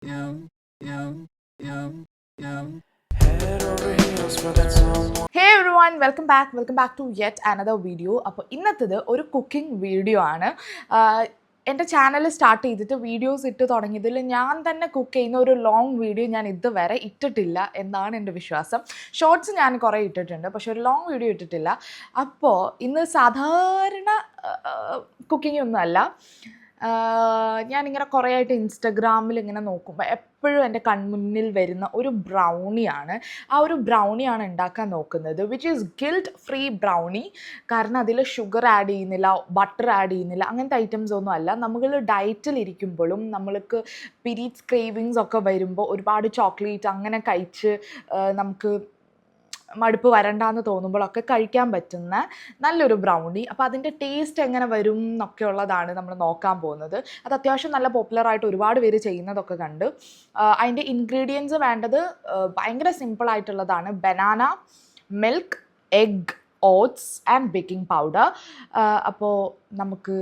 Hey everyone, welcome back to yet another video. അപ്പോൾ ഇന്നത്തേത് ഒരു cooking video ആണ്. എൻ്റെ ചാനൽ സ്റ്റാർട്ട് ചെയ്തിട്ട് വീഡിയോസ് ഇട്ട് തുടങ്ങിയതിൽ ഞാൻ തന്നെ കുക്ക് ചെയ്യുന്ന ഒരു ലോങ് വീഡിയോ ഞാൻ ഇതുവരെ ഇട്ടിട്ടില്ല എന്നാണ് എൻ്റെ വിശ്വാസം. ഷോർട്സ് ഞാൻ കുറേ ഇട്ടിട്ടുണ്ട്, പക്ഷെ ഒരു ലോങ് വീഡിയോ ഇട്ടിട്ടില്ല. അപ്പോൾ ഇന്ന് സാധാരണ കുക്കിംഗ് ഒന്നുമല്ല. ഞാനിങ്ങനെ കുറേ ആയിട്ട് ഇൻസ്റ്റഗ്രാമിൽ ഇങ്ങനെ നോക്കുമ്പോൾ എപ്പോഴും എൻ്റെ കൺമുന്നിൽ വരുന്ന ഒരു ബ്രൗണിയാണ്. ആ ഒരു ബ്രൗണിയാണ് ഉണ്ടാക്കാൻ നോക്കുന്നത്, which is guilt free brownie. കാരണം അതിൽ ഷുഗർ ആഡ് ചെയ്യുന്നില്ല, ബട്ടർ ആഡ് ചെയ്യുന്നില്ല, അങ്ങനത്തെ ഐറ്റംസ് ഒന്നും അല്ല. നമ്മൾ ഡയറ്റിലിരിക്കുമ്പോഴും നമ്മൾക്ക് പീരീഡ്സ് ക്രേവിങ്സ് ഒക്കെ വരുമ്പോൾ ഒരുപാട് ചോക്ലേറ്റ് അങ്ങനെ കഴിച്ച് നമുക്ക് മടുപ്പ് വരണ്ടാന്ന് തോന്നുമ്പോഴൊക്കെ കഴിക്കാൻ പറ്റുന്ന നല്ലൊരു ബ്രൗണി. അപ്പോൾ അതിൻ്റെ ടേസ്റ്റ് എങ്ങനെ വരും എന്നൊക്കെ ഉള്ളതാണ് നമ്മൾ നോക്കാൻ പോകുന്നത്. അത് അത്യാവശ്യം നല്ല പോപ്പുലറായിട്ട് ഒരുപാട് പേര് ചെയ്യുന്നതൊക്കെ കണ്ട്. അതിൻ്റെ ഇൻഗ്രീഡിയൻസ് വേണ്ടത് ഭയങ്കര സിമ്പിളായിട്ടുള്ളതാണ്. Banana, milk, egg, oats and baking powder. അപ്പോൾ നമുക്ക്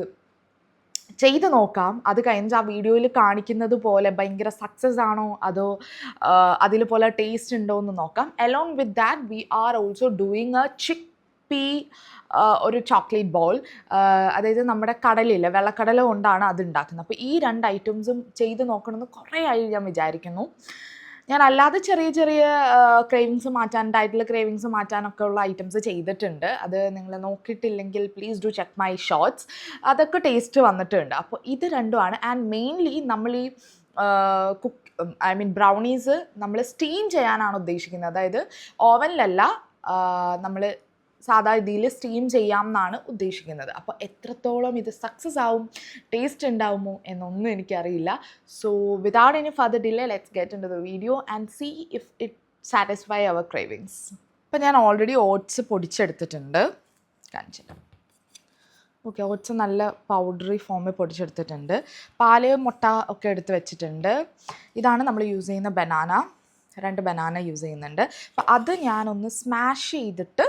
ചെയ്ത് നോക്കാം. അത് കഴിഞ്ഞ് ആ വീഡിയോയിൽ കാണിക്കുന്നത് പോലെ ഭയങ്കര സക്സസ് ആണോ അതോ അതിൽ പോലെ ടേസ്റ്റ് ഉണ്ടോ എന്ന് നോക്കാം. Along with that we are also doing A chick P ഒരു ചോക്ലേറ്റ് ബോൾ. അതായത് നമ്മുടെ കടലില്ല, വെള്ളക്കടല കൊണ്ടാണ് അത് ഉണ്ടാക്കുന്നത്. അപ്പോൾ ഈ രണ്ട് ഐറ്റംസും ചെയ്ത് നോക്കണമെന്ന് കുറേ ആയി ഞാൻ വിചാരിക്കുന്നു. ഞാൻ അല്ലാതെ ചെറിയ ചെറിയ ക്രേവിങ്സ് മാറ്റാൻ, ഡയറ്റിൽ ക്രേവിങ്സ് മാറ്റാനൊക്കെ ഉള്ള ഐറ്റംസ് ചെയ്തിട്ടുണ്ട്. അത് നിങ്ങൾ നോക്കിയിട്ടില്ലെങ്കിൽ please do check my shorts. അതൊക്കെ ടേസ്റ്റ് വന്നിട്ടുണ്ട്. അപ്പോൾ ഇത് രണ്ടുമാണ്. ആൻഡ് മെയിൻലി നമ്മൾ ഈ ബ്രൗണീസ് നമ്മൾ സ്റ്റീം ചെയ്യാനാണ് ഉദ്ദേശിക്കുന്നത്. അതായത് ഓവനിലല്ല, നമ്മൾ സാധാ ഇതിൽ സ്റ്റീം ചെയ്യാം എന്നാണ് ഉദ്ദേശിക്കുന്നത്. അപ്പോൾ എത്രത്തോളം ഇത് സക്സസ് ആവും, ടേസ്റ്റ് ഉണ്ടാവുമോ എന്നൊന്നും എനിക്കറിയില്ല. So without any further delay let's get into the video and see if it satisfy our cravings. ഇപ്പം ഞാൻ ഓൾറെഡി ഓട്സ് പൊടിച്ചെടുത്തിട്ടുണ്ട്, കാണിച്ചിട്ട്. ഓക്കെ, ഓട്സ് നല്ല പൗഡറി ഫോമിൽ പൊടിച്ചെടുത്തിട്ടുണ്ട്. പാല്, മുട്ട ഒക്കെ എടുത്ത് വെച്ചിട്ടുണ്ട്. ഇതാണ് നമ്മൾ യൂസ് ചെയ്യുന്ന ബനാന. 2 ബനാന യൂസ് ചെയ്യുന്നുണ്ട്. അപ്പം അത് ഞാനൊന്ന് സ്മാഷ് ചെയ്തിട്ട്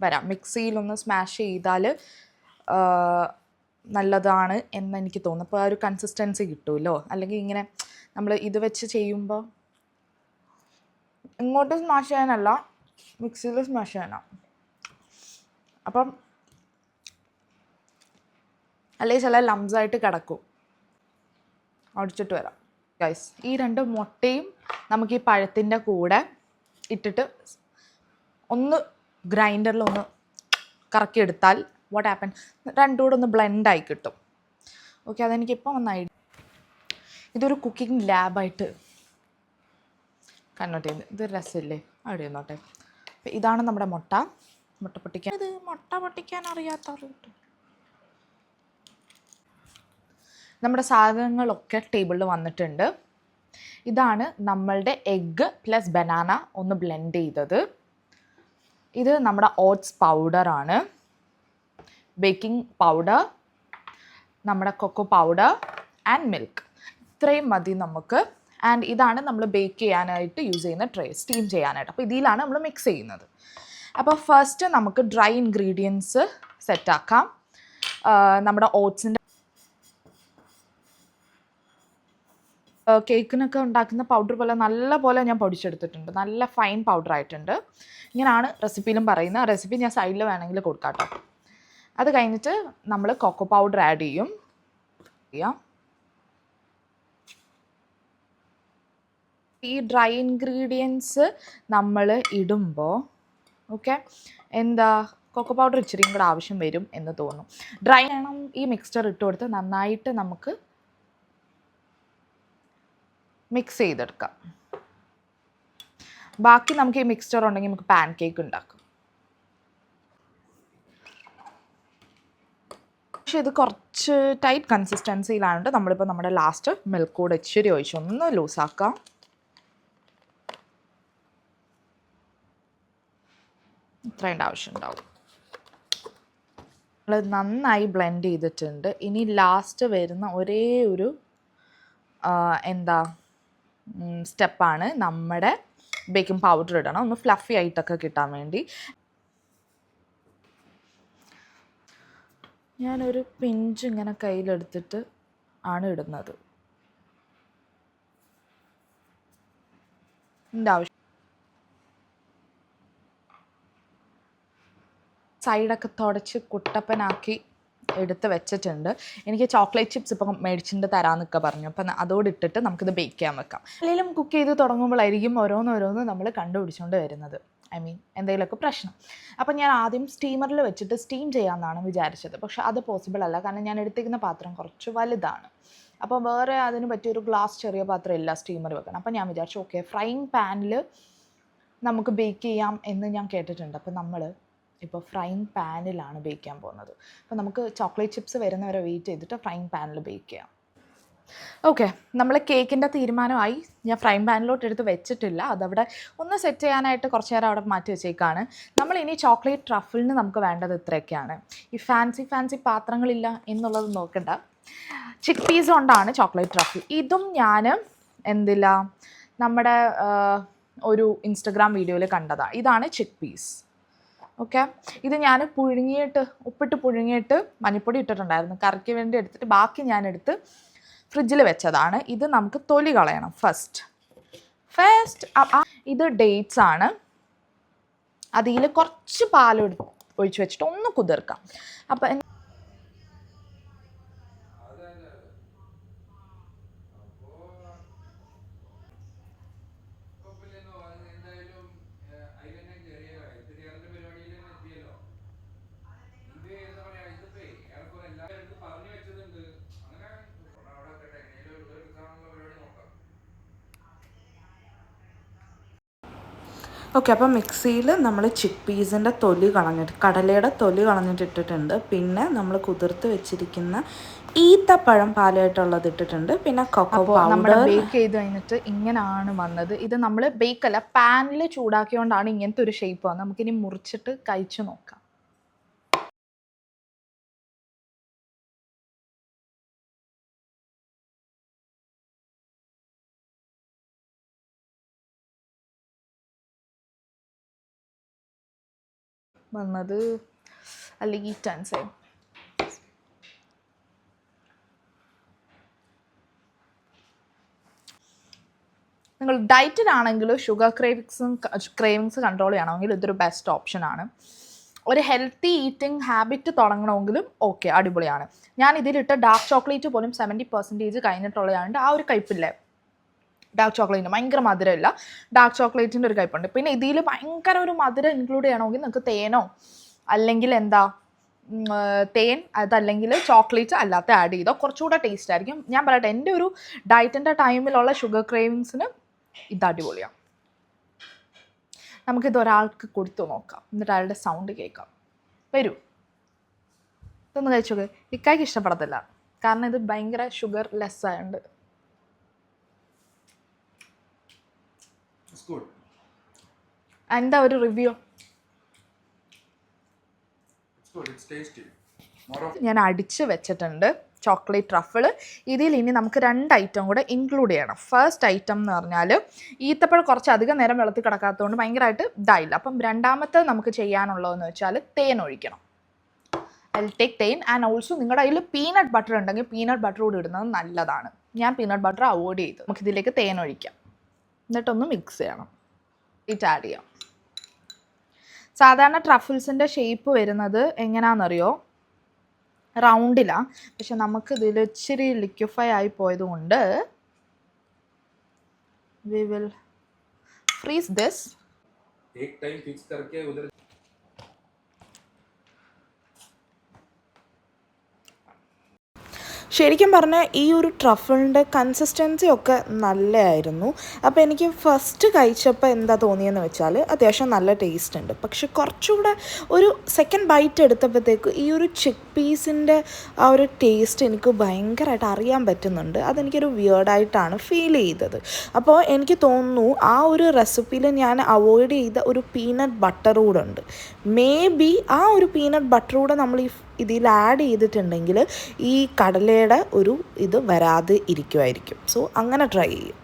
വരാം. മിക്സിയിലൊന്ന് സ്മാഷ് ചെയ്താൽ നല്ലതാണ് എന്നെനിക്ക് തോന്നുന്നു. അപ്പോൾ ആ ഒരു കൺസിസ്റ്റൻസി കിട്ടുമല്ലോ. അല്ലെങ്കിൽ ഇങ്ങനെ നമ്മൾ ഇത് വെച്ച് ചെയ്യുമ്പോൾ ഇങ്ങോട്ട് സ്മാഷ് ചെയ്യാനല്ല, മിക്സിയിൽ സ്മാഷ് ചെയ്യാനാണ്. അപ്പം അല്ലെങ്കിൽ ചില ലംസായിട്ട് കിടക്കും. അടിച്ചിട്ട് വരാം ഗൈസ്. ഈ 2 മുട്ടയും നമുക്ക് ഈ പഴത്തിൻ്റെ കൂടെ ഇട്ടിട്ട് ഒന്ന് ഗ്രൈൻഡറിലൊന്ന് കറക്കിയെടുത്താൽ വാട്ട് ഹാപ്പൻ, രണ്ടും കൂടെ ഒന്ന് ബ്ലെൻഡായി കിട്ടും. ഓക്കെ, അതെനിക്കിപ്പം ഒന്ന് ഐഡിയ. ഇതൊരു കുക്കിംഗ് ലാബായിട്ട് കൺവേർട്ട് ചെയ്യുന്നത്. ഇതൊരു രസമില്ലേ, അവിടെ ഇരുന്നോട്ടെ. അപ്പം ഇതാണ് നമ്മുടെ മുട്ട പൊട്ടിക്കാൻ. ഇത് മുട്ട പൊട്ടിക്കാൻ അറിയാത്തവർ കിട്ടും. നമ്മുടെ സാധനങ്ങളൊക്കെ ടേബിളിൽ വന്നിട്ടുണ്ട്. ഇതാണ് നമ്മളുടെ എഗ്ഗ് പ്ലസ് ബനാന ഒന്ന് ബ്ലെൻഡ് ചെയ്തത്. ഇത് നമ്മുടെ ഓട്സ് പൗഡറാണ്, ബേക്കിംഗ് പൗഡർ, നമ്മുടെ കൊക്കോ പൗഡർ ആൻഡ് മിൽക്ക്. ഇത്രയും മതി നമുക്ക്. ആൻഡ് ഇതാണ് നമ്മൾ ബേക്ക് ചെയ്യാനായിട്ട് യൂസ് ചെയ്യുന്ന ട്രേ, സ്റ്റീം ചെയ്യാനായിട്ട്. അപ്പോൾ ഇതിലാണ് നമ്മൾ മിക്സ് ചെയ്യുന്നത്. അപ്പോൾ ഫസ്റ്റ് നമുക്ക് ഡ്രൈ ഇൻഗ്രീഡിയൻസ് സെറ്റാക്കാം. നമ്മുടെ ഓട്സിൻ്റെ കേക്കിനൊക്കെ ഉണ്ടാക്കുന്ന പൗഡർ പോലെ നല്ല പോലെ ഞാൻ പൊടിച്ചെടുത്തിട്ടുണ്ട്. നല്ല ഫൈൻ പൗഡർ ആയിട്ടുണ്ട്. ഇങ്ങനെയാണ് റെസിപ്പിയിലും പറയുന്നത്. ആ റെസിപ്പി ഞാൻ സൈഡിൽ വേണമെങ്കിൽ കൊടുക്കാം കേട്ടോ. അത് കഴിഞ്ഞിട്ട് നമ്മൾ കൊക്കോ പൗഡർ ആഡ് ചെയ്യും. ഈ ഡ്രൈ ഇൻഗ്രീഡിയൻസ് നമ്മൾ ഇടുമ്പോൾ ഓക്കെ, എന്താ കൊക്കോ പൗഡർ ഇച്ചിരിയും കൂടെ ആവശ്യം വരും എന്ന് തോന്നുന്നു. ഡ്രൈ വേണം. ഈ മിക്സ്ചർ ഇട്ട് കൊടുത്ത് നന്നായിട്ട് നമുക്ക് മിക്സ് ചെയ്തെടുക്കാം. ബാക്കി നമുക്ക് ഈ മിക്സ്ചർ ഉണ്ടെങ്കിൽ നമുക്ക് പാൻ കേക്ക് ഉണ്ടാക്കാം. പക്ഷെ ഇത് കുറച്ച് ടൈറ്റ് കൺസിസ്റ്റൻസിയിലായതുകൊണ്ട് നമ്മളിപ്പോൾ നമ്മുടെ ലാസ്റ്റ് മിൽക്ക് കൂടെ ഇച്ചിരി ഒഴിച്ച് ഒന്ന് ലൂസാക്കാം. ഇത്രയും ആവശ്യം ഉണ്ടാവും. നമ്മൾ നന്നായി ബ്ലെൻഡ് ചെയ്തിട്ടുണ്ട്. ഇനി ലാസ്റ്റ് വരുന്ന ഒരേ ഒരു സ്റ്റെപ്പാണ് നമ്മുടെ ബേക്കിംഗ് പൗഡർ ഇടണം, ഒന്ന് ഫ്ലഫി ആയിട്ടൊക്കെ കിട്ടാൻ വേണ്ടി. ഞാനൊരു പിഞ്ച് ഇങ്ങനെ കയ്യിലെടുത്തിട്ട് ആണ് ഇടുന്നത്. ഇതിൻ്റെ ആവശ്യം. സൈഡൊക്കെ തുടച്ച് കുട്ടപ്പനാക്കി എടുത്ത് വെച്ചിട്ടുണ്ട്. എനിക്ക് ചോക്ലേറ്റ് ചിപ്സ് ഇപ്പം മേടിച്ചിട്ട് തരാമെന്നൊക്കെ പറഞ്ഞു. അപ്പം അതോടെ ഇട്ടിട്ട് നമുക്കിത് ബേക്ക് ചെയ്യാൻ വെക്കാം. അല്ലെങ്കിൽ കുക്ക് ചെയ്ത് തുടങ്ങുമ്പോഴായിരിക്കും ഓരോന്നോരോന്ന് നമ്മൾ കണ്ടുപിടിച്ചുകൊണ്ട് വരുന്നത്. എന്തെങ്കിലുമൊക്കെ പ്രശ്നം. അപ്പം ഞാൻ ആദ്യം സ്റ്റീമറിൽ വെച്ചിട്ട് സ്റ്റീം ചെയ്യാമെന്നാണ് വിചാരിച്ചത്. പക്ഷേ അത് പോസിബിൾ അല്ല, കാരണം ഞാൻ എടുത്തിരിക്കുന്ന പാത്രം കുറച്ച് വലുതാണ്. അപ്പോൾ വേറെ അതിന് പറ്റിയൊരു ഗ്ലാസ് ചെറിയ പാത്രം ഇല്ല സ്റ്റീമർ വെക്കണം. അപ്പം ഞാൻ വിചാരിച്ചു ഓക്കെ, ഫ്രൈയിങ് പാനിൽ നമുക്ക് ബേക്ക് ചെയ്യാം എന്ന് ഞാൻ കേട്ടിട്ടുണ്ട്. അപ്പം നമ്മൾ ഇപ്പോൾ ഫ്രൈയിങ് പാനിലാണ് ബേക്ക് ചെയ്യാൻ പോകുന്നത്. അപ്പോൾ നമുക്ക് ചോക്ലേറ്റ് ചിപ്സ് വരുന്നവരെ വെയിറ്റ് ചെയ്തിട്ട് ഫ്രൈയിങ് പാനിൽ ബേക്ക് ചെയ്യാം. ഓക്കെ, നമ്മൾ കേക്കിൻ്റെ തീരുമാനമായി. ഞാൻ ഫ്രൈയിങ് പാനിലോട്ട് എടുത്ത് വെച്ചിട്ടില്ല, അതവിടെ ഒന്ന് സെറ്റ് ചെയ്യാനായിട്ട് കുറച്ച് നേരം അവിടെ മാറ്റി വെച്ചേക്കാണ്. നമ്മളിനി ചോക്ലേറ്റ് ട്രഫിളിന് നമുക്ക് വേണ്ടത് ഇത്രയൊക്കെയാണ്. ഈ ഫാൻസി പാത്രങ്ങളില്ല എന്നുള്ളത് നോക്കണ്ട. ചിക്ക് പീസ് കൊണ്ടാണ് ചോക്ലേറ്റ് ട്രഫിൾ. ഇതും ഞാൻ നമ്മുടെ ഒരു ഇൻസ്റ്റഗ്രാം വീഡിയോയിൽ കണ്ടതാണ്. ഇതാണ് ചിക്ക് പീസ്. ഓക്കെ, ഇത് ഞാൻ ഉപ്പിട്ട് പുഴുങ്ങിയിട്ട് മഞ്ഞൾപ്പൊടി ഇട്ടിട്ടുണ്ടായിരുന്നു. കറിക്ക് വേണ്ടി എടുത്തിട്ട് ബാക്കി ഞാനെടുത്ത് ഫ്രിഡ്ജിൽ വെച്ചതാണ്. ഇത് നമുക്ക് തൊലി കളയണം ഫസ്റ്റ്. ഇത് ഡേറ്റ്സ് ആണ്. അതിൽ കുറച്ച് പാൽ ഒഴിച്ച് വെച്ചിട്ട് ഒന്ന് കുതിർക്കാം. അപ്പം ഓക്കെ, അപ്പം മിക്സിയിൽ നമ്മൾ ചിക്ക് പീസിൻ്റെ കടലയുടെ തൊലി കളഞ്ഞിട്ടിട്ടുണ്ട്. പിന്നെ നമ്മൾ കുതിർത്ത് വെച്ചിരിക്കുന്ന ഈത്തപ്പഴം പാലായിട്ടുള്ളത് ഇട്ടിട്ടുണ്ട്. പിന്നെ കൊക്കോ പൗഡർ. ബേക്ക് ചെയ്ത് കഴിഞ്ഞിട്ട് ഇങ്ങനെയാണ് വന്നത്. ഇത് നമ്മൾ ബേക്കല്ല, പാനിൽ ചൂടാക്കിയോണ്ടാണ് ഇങ്ങനത്തെ ഒരു ഷേപ്പ് വന്നത്. നമുക്കിനി മുറിച്ചിട്ട് കഴിച്ചു നോക്കാം. വന്നത് അല്ലെങ്കിൽ ടെൻസ് നിങ്ങൾ ഡയറ്റിലാണെങ്കിലും ഷുഗർ ക്രേവിങ്സ് കൺട്രോൾ ചെയ്യണമെങ്കിൽ ഇതൊരു ബെസ്റ്റ് ഓപ്ഷനാണ്. ഒരു ഹെൽത്തി ഈറ്റിംഗ് ഹാബിറ്റ് തുടങ്ങണമെങ്കിലും ഓക്കെ, അടിപൊളിയാണ്. ഞാൻ ഇതിലിട്ട് ഡാർക്ക് ചോക്ലേറ്റ് പോലും 70% കഴിഞ്ഞിട്ടുള്ളതാണ്ട് ആ ഒരു കയ്പില്ലേ ഡാർക്ക് ചോക്ലേറ്റിന് ഭയങ്കര മധുരമില്ല. ഡാർക്ക് ചോക്ലേറ്റിൻ്റെ ഒരു കയ്പുണ്ട്. പിന്നെ ഇതിൽ ഭയങ്കര ഒരു മധുരം ഇൻക്ലൂഡ് ചെയ്യണമെങ്കിൽ നിങ്ങൾക്ക് തേനോ അല്ലെങ്കിൽ തേൻ അതല്ലെങ്കിൽ ചോക്ലേറ്റ് അല്ലാത്ത ആഡ് ചെയ്തോ കുറച്ചുകൂടെ ടേസ്റ്റ് ആയിരിക്കും. ഞാൻ പറയട്ടെ, എൻ്റെ ഒരു ഡയറ്റിൻ്റെ ടൈമിലുള്ള ഷുഗർ ക്രേവിങ്സിന് ഇത് അടിപൊളിയാണ്. നമുക്കിത് ഒരാൾക്ക് കൊടുത്തു നോക്കാം, എന്നിട്ട് അയാളുടെ സൗണ്ട് കേൾക്കാം. വരൂ, ഇതൊന്ന് കഴിച്ചോക്ക്. ഇക്കായ്ക്ക് ഇഷ്ടപ്പെടത്തില്ല, കാരണം ഇത് ഭയങ്കര ഷുഗർ ലെസ് ആയതുകൊണ്ട്. എന്താ ഒരു റിവ്യൂ? ഞാൻ അടിച്ച് വെച്ചിട്ടുണ്ട് ചോക്ലേറ്റ് ട്രഫിൾ. ഇതിൽ ഇനി നമുക്ക് 2 ഐറ്റം കൂടെ ഇൻക്ലൂഡ് ചെയ്യണം. ഫസ്റ്റ് ഐറ്റം എന്ന് പറഞ്ഞാൽ ഈത്തപ്പഴം കുറച്ചധികം നേരം വെള്ളത്തിൽ കിടക്കാത്തതുകൊണ്ട് ഭയങ്കരമായിട്ട് ഇതായില്ല. അപ്പം രണ്ടാമത്തെ നമുക്ക് ചെയ്യാനുള്ളതെന്ന് വെച്ചാൽ തേൻ ഒഴിക്കണം. ഐ വിൽ ടേക്ക് തേൻ. ആൻഡ് ഓൾസോ നിങ്ങളുടെ കയ്യിൽ പീനട്ട് ബട്ടർ ഉണ്ടെങ്കിൽ പീനട്ട് ബട്ടർ കൂടി ഇടുന്നത് നല്ലതാണ്. ഞാൻ പീനട്ട് ബട്ടർ അവോയ്ഡ് ചെയ്തു. നമുക്കിതിലേക്ക് തേൻ ഒഴിക്കാം, എന്നിട്ടൊന്ന് മിക്സ് ചെയ്യണം. ഇത് ആഡ് ചെയ്യാം. സാധാരണ ട്രഫിൾസിൻ്റെ ഷേപ്പ് വരുന്നത് എങ്ങനെയാണെന്നറിയോ? റൗണ്ടിലാണ്. പക്ഷെ നമുക്ക് ഇതിൽ ഇച്ചിരി ലിക്വിഫൈ ആയി പോയതുകൊണ്ട് വി വിൽ ഫ്രീസ് ദിസ്. ശരിക്കും പറഞ്ഞാൽ ഈ ഒരു ട്രഫിളിൻ്റെ കൺസിസ്റ്റൻസി ഒക്കെ നല്ലതായിരുന്നു. അപ്പോൾ എനിക്ക് ഫസ്റ്റ് കഴിച്ചപ്പോൾ എന്താ തോന്നിയെന്ന് വെച്ചാൽ അത്യാവശ്യം നല്ല ടേസ്റ്റ് ഉണ്ട്. പക്ഷെ കുറച്ചുകൂടെ ഒരു സെക്കൻഡ് ബൈറ്റ് എടുത്തപ്പോഴത്തേക്ക് ഈ ഒരു ചിക്ക് പീസിൻ്റെ ആ ഒരു ടേസ്റ്റ് എനിക്ക് ഭയങ്കരമായിട്ട് അറിയാൻ പറ്റുന്നുണ്ട്. അതെനിക്കൊരു വിയേർഡായിട്ടാണ് ഫീൽ ചെയ്തത്. അപ്പോൾ എനിക്ക് തോന്നുന്നു ആ ഒരു റെസിപ്പിയിൽ ഞാൻ അവോയ്ഡ് ചെയ്ത ഒരു പീനട്ട് ബട്ടർ കൂടെ ഉണ്ട്. മേ ബി ആ ഒരു പീനട്ട് ബട്ടർ കൂടെ നമ്മൾ ഇതിൽ ആഡ് ചെയ്തിട്ടുണ്ടെങ്കിൽ ഈ കടലയുടെ ഒരു ഇത് വരാതെ ഇരിക്കുമായിരിക്കും. സോ അങ്ങനെ ട്രൈ ചെയ്യും.